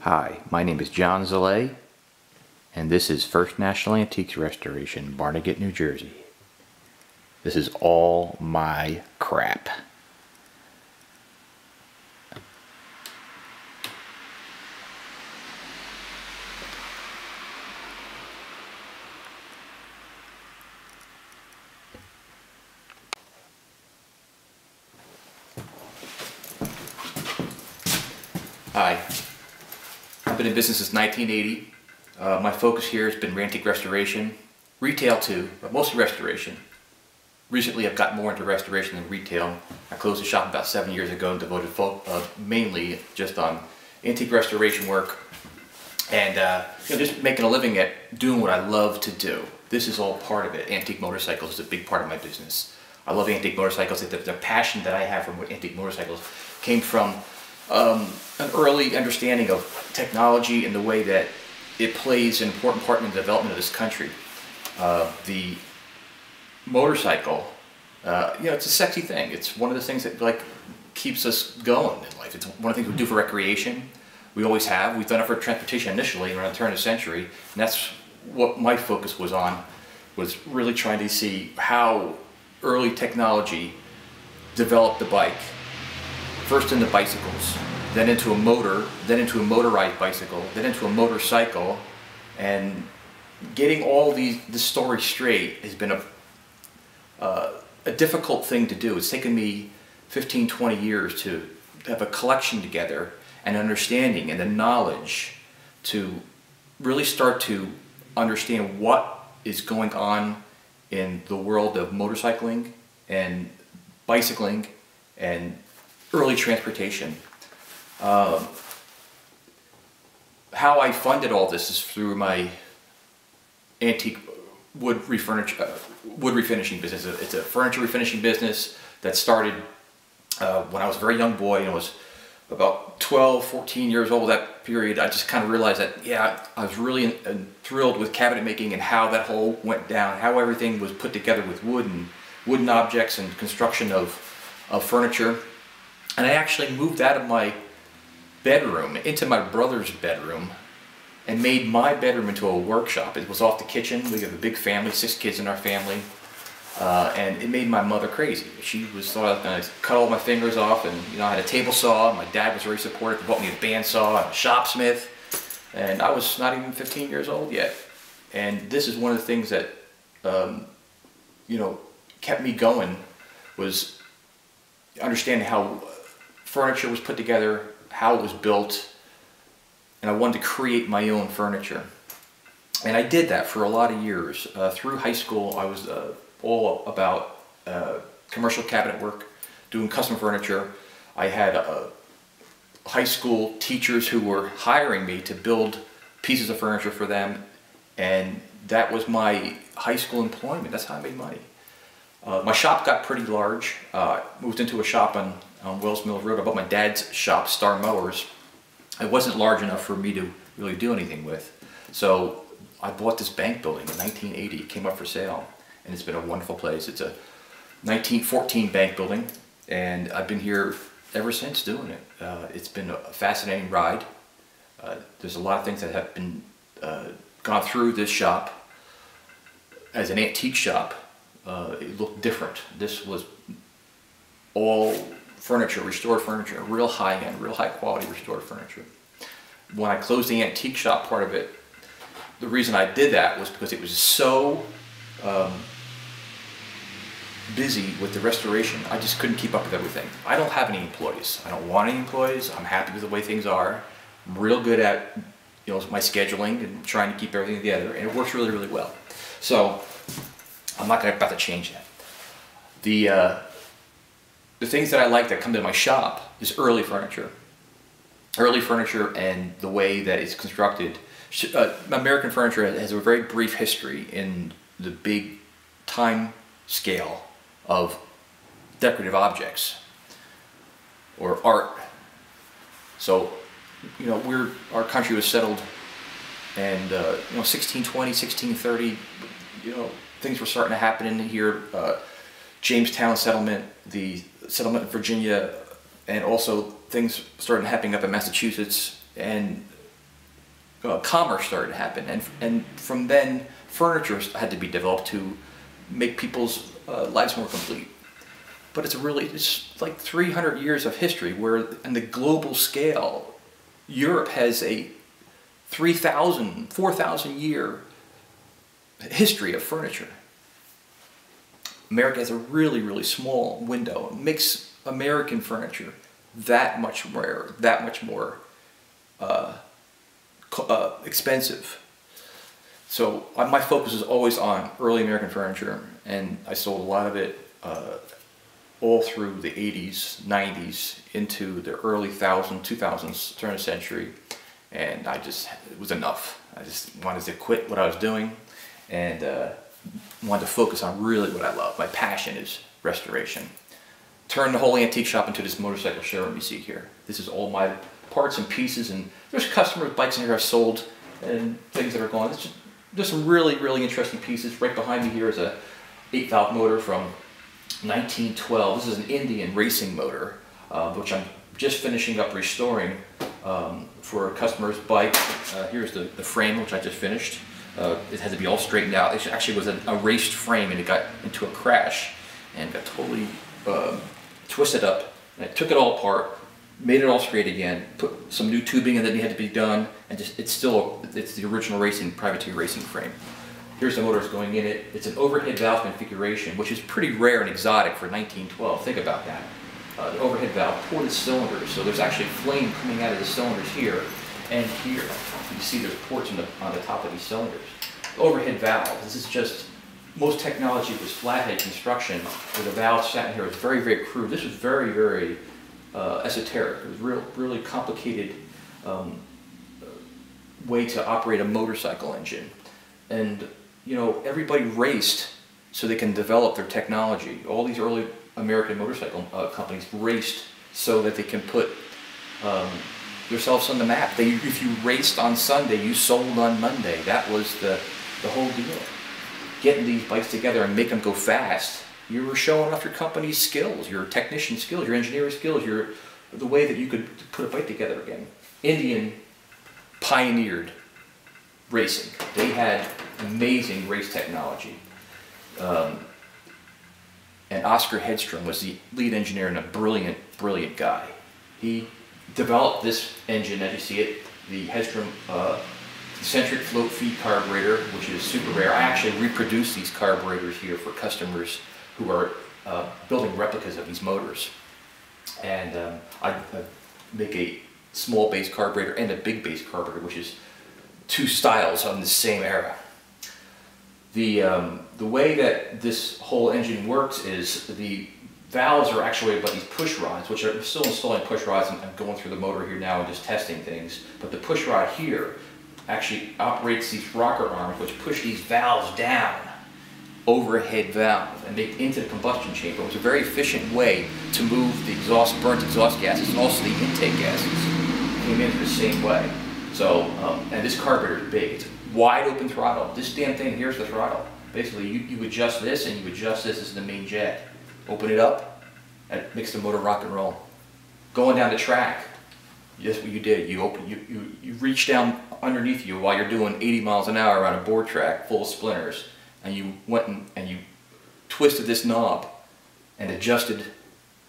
Hi, my name is John Szalay, and this is First National Antiques Restoration, Barnegat, New Jersey. This is all my crap. Hi, I've been in business since 1980. My focus here has been antique restoration, retail too, but mostly restoration. Recently I've got more into restoration than retail. I closed the shop about 7 years ago and devoted mainly just on antique restoration work and just making a living at doing what I love to do. This is all part of it. Antique motorcycles is a big part of my business. I love antique motorcycles. The passion that I have for antique motorcycles came from an early understanding of technology and the way that it plays an important part in the development of this country. The motorcycle, it's a sexy thing. It's one of the things that keeps us going in life. It's one of the things we do for recreation. We always have. We've done it for transportation initially around the turn of the century, and that's what my focus was on, was really trying to see how early technology developed the bike. First into bicycles, then into a motor, then into a motorized bicycle, then into a motorcycle, and getting all the story straight has been a difficult thing to do. It's taken me 15, 20 years to have a collection together and understanding and the knowledge to really start to understand what is going on in the world of motorcycling and bicycling and early transportation. How I funded all this is through my antique wood refinishing business. It's a furniture refinishing business that started when I was a very young boy, and I was about 12, 14 years old. That period, I just kind of realized that, yeah, I was really thrilled with cabinet making and how that whole went down, how everything was put together with wood and wooden objects and construction of furniture. And I actually moved out of my bedroom into my brother's bedroom and made my bedroom into a workshop. It was off the kitchen. We have a big family, 6 kids in our family, and it made my mother crazy. She thought I was going to cut all my fingers off, and I had a table saw. My dad was very supportive. He bought me a bandsaw and a shopsmith, and I was not even 15 years old yet. And this is one of the things that kept me going, was understanding how furniture was put together, how it was built, and I wanted to create my own furniture. And I did that for a lot of years. Through high school, I was all about commercial cabinet work, doing custom furniture. I had high school teachers who were hiring me to build pieces of furniture for them, and that was my high school employment. That's how I made money. My shop got pretty large. Moved into a shop on Wells Mills Road. I bought my dad's shop, Star Mowers. It wasn't large enough for me to really do anything with. So I bought this bank building in 1980. It came up for sale, and it's been a wonderful place. It's a 1914 bank building, and I've been here ever since doing it. It's been a fascinating ride. There's a lot of things that have been gone through this shop. As an antique shop, it looked different. This was all furniture, restored furniture, real high-end, real high-quality restored furniture. When I closed the antique shop part of it, the reason I did that was because it was so busy with the restoration. I just couldn't keep up with everything. I don't have any employees. I don't want any employees. I'm happy with the way things are. I'm real good at my scheduling and trying to keep everything together, and it works really, really well. So I'm not about to change that. The things that I like that come to my shop is early furniture. Early furniture and the way that it's constructed. American furniture has a very brief history in the big time scale of decorative objects or art. So, our country was settled, and 1620, 1630, things were starting to happen in here. Jamestown settlement, the settlement in Virginia, and also things started happening up in Massachusetts, and commerce started to happen, and from then furniture had to be developed to make people's lives more complete. But it's like 300 years of history where, on the global scale, Europe has a 3,000, 4,000 year history of furniture. America has a really, really small window. It makes American furniture that much rarer, that much more expensive. So my focus is always on early American furniture, and I sold a lot of it all through the 80s, 90s, into the early 2000s, turn of the century, and it was enough. I just wanted to quit what I was doing and wanted to focus on really what I love. My passion is restoration. Turn the whole antique shop into this motorcycle showroom you see here. This is all my parts and pieces, and there's customers' bikes in here I've sold and things that are gone. It's just some really, really interesting pieces. Right behind me here is a 8-valve motor from 1912. This is an Indian racing motor, which I'm just finishing up restoring for a customer's bike. Here's the frame, which I just finished. It had to be all straightened out. It actually was a raced frame, and it got into a crash and got totally twisted up. And I took it all apart, made it all straight again, put some new tubing in that had to be done, and it's the original privateer racing frame. Here's the motors going in it. It's an overhead valve configuration, which is pretty rare and exotic for 1912. Think about that. The overhead valve, ported cylinders, so there's actually flame coming out of the cylinders here and here. You see there's ports on the top of these cylinders. The overhead valve, this is just, most technology was flathead construction, where the valve sat in here. It was very, very crude. This was very, very esoteric. It was really complicated way to operate a motorcycle engine. And you know, everybody raced so they can develop their technology. All these early American motorcycle companies raced so that they can put themselves on the map. If you raced on Sunday, you sold on Monday. That was the whole deal. Getting these bikes together and make them go fast, you were showing off your company's skills, your technician skills, your engineering skills, the way that you could put a bike together again. Indian pioneered racing. They had amazing race technology. And Oscar Hedstrom was the lead engineer and a brilliant, brilliant guy. He developed this engine, as you see it, the Hedstrom eccentric float feed carburetor, which is super rare. I actually reproduce these carburetors here for customers who are building replicas of these motors. And I make a small base carburetor and a big base carburetor, which is two styles on the same era. The way that this whole engine works is the valves are actuated by these push rods, which are still installing push rods. I'm going through the motor here now and just testing things. But the push rod here actually operates these rocker arms, which push these valves down, overhead valve, and make into the combustion chamber. It was a very efficient way to move the burnt exhaust gases, and also the intake gases came in the same way. So, and this carburetor is big. It's wide open throttle. This damn thing, here's the throttle. Basically, you adjust this, and you adjust this as the main jet. Open it up, and it makes the motor rock and roll. Going down the track, that's what you did. You reach down underneath you while you're doing 80 miles an hour on a board track full of splinters, and you went and you twisted this knob and adjusted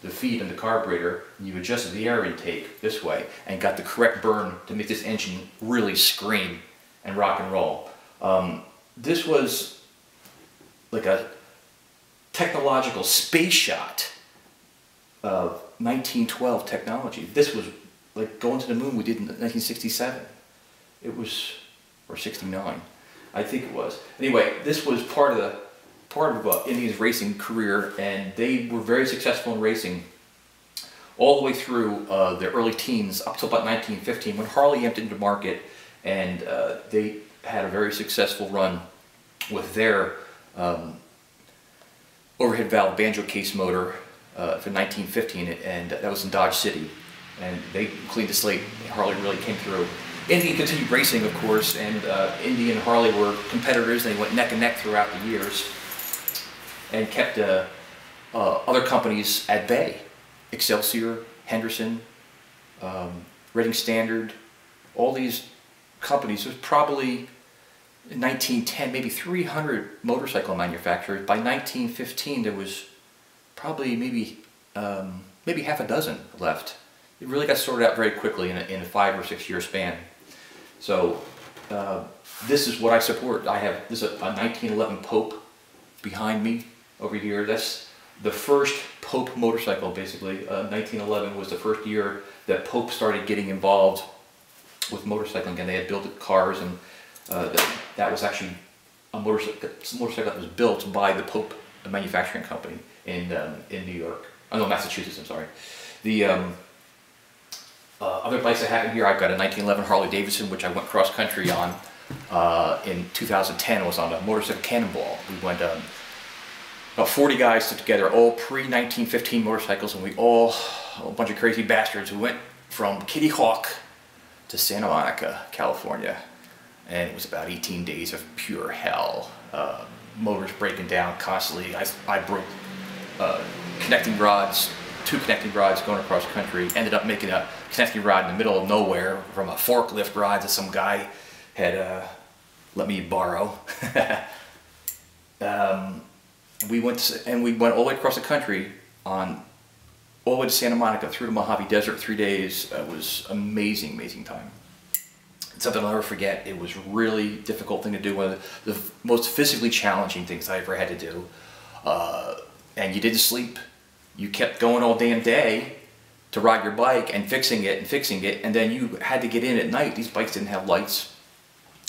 the feed in the carburetor, and you adjusted the air intake this way and got the correct burn to make this engine really scream and rock and roll. This was like a technological space shot of 1912 technology. This was like going to the moon we did in 1967. It was, or 69, I think it was. Anyway, this was part of Indian's racing career, and they were very successful in racing all the way through the early teens up to about 1915 when Harley entered into market, and they had a very successful run with their overhead valve banjo case motor for 1915, and that was in Dodge City, and they cleaned the slate. Harley really came through. Indian continued racing, of course, and Indian and Harley were competitors. They went neck and neck throughout the years and kept other companies at bay. Excelsior, Henderson, Reading Standard, all these companies. There's probably in 1910 maybe 300 motorcycle manufacturers. By 1915 there was probably maybe half a dozen left. It really got sorted out very quickly in a 5 or 6 year span. So this is what I support. This is a 1911 Pope behind me over here. That's the first Pope motorcycle, basically. 1911 was the first year that Pope started getting involved with motorcycling, and they had built cars, and that was actually a motorcycle that was built by the Pope manufacturing company in New York. Oh no, Massachusetts, I'm sorry. The other bikes I have in here, I've got a 1911 Harley Davidson, which I went cross country on in 2010. It was on a motorcycle cannonball. We went about 40 guys together, all pre-1915 motorcycles, and a bunch of crazy bastards. We went from Kitty Hawk to Santa Monica, California, and it was about 18 days of pure hell. Motors breaking down constantly. I broke connecting rods, 2 connecting rods going across country. Ended up making a connecting rod in the middle of nowhere from a forklift rod that some guy had let me borrow. We went all the way across the country all the way to Santa Monica, through the Mojave Desert, 3 days. It was amazing, amazing time. It's something I'll never forget. It was a really difficult thing to do, one of the most physically challenging things I ever had to do. And you didn't sleep. You kept going all damn day to ride your bike and fixing it, and then you had to get in at night. These bikes didn't have lights.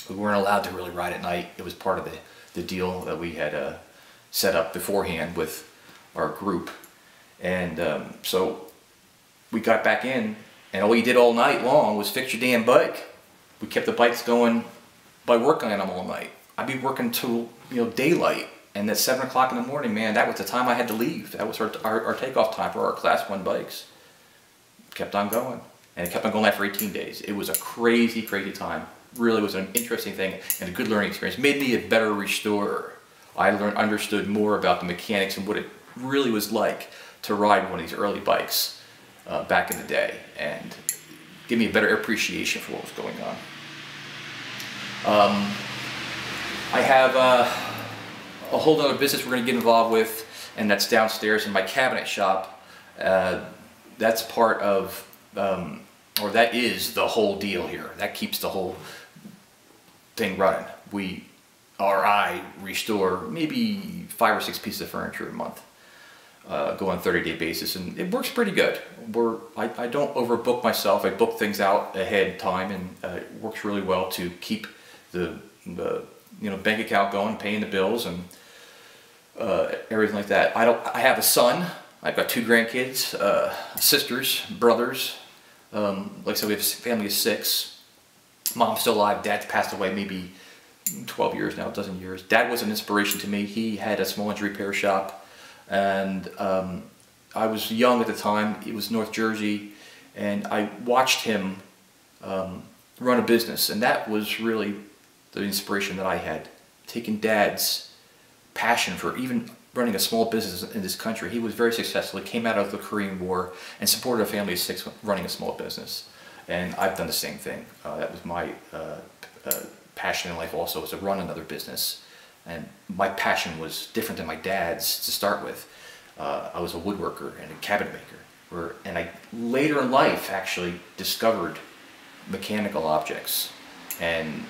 We weren't allowed to really ride at night. It was part of the deal that we had set up beforehand with our group. And so we got back in, and all you did all night long was fix your damn bike. We kept the bikes going by working on them all night. I'd be working till daylight, and at 7 o'clock in the morning, man, that was the time I had to leave. That was our takeoff time for our Class 1 bikes. Kept on going, and it kept on going like for 18 days. It was a crazy, crazy time. Really was an interesting thing and a good learning experience. Made me a better restorer. I understood more about the mechanics and what it really was like to ride one of these early bikes back in the day, and give me a better appreciation for what was going on. I have a whole other business we're going to get involved with, and that's downstairs in my cabinet shop. That's part of, or that is the whole deal here. That keeps the whole thing running. I restore maybe 5 or 6 pieces of furniture a month. Go on a 30-day basis, and it works pretty good. I don't overbook myself. I book things out ahead of time, and it works really well to keep the bank account going, paying the bills, and everything like that. I have a son. I've got 2 grandkids, sisters, brothers. Like I said, we have a family of 6. Mom's still alive. Dad's passed away maybe 12 years now, a dozen years. Dad was an inspiration to me. He had a small engine repair shop, and I was young at the time. It was North Jersey, and I watched him run a business, and that was really the inspiration that I had. Taking Dad's passion for even running a small business in this country. He was very successful. He came out of the Korean War and supported a family of 6 running a small business. And I've done the same thing. That was my passion in life also, was to run another business. And my passion was different than my dad's to start with. I was a woodworker and a cabinet maker. And I later in life actually discovered mechanical objects. And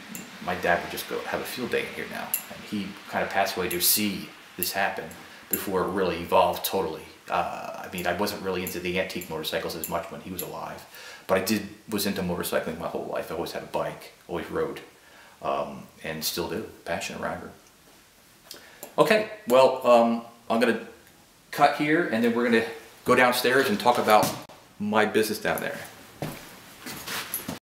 my dad would just go have a field day in here now. And he kind of passed away to see this happen before it really evolved totally. I mean, I wasn't really into the antique motorcycles as much when he was alive, but I was into motorcycling my whole life. I always had a bike, always rode, and still do, passionate rider. Okay, well, I'm going to cut here, and then we're going to go downstairs and talk about my business down there.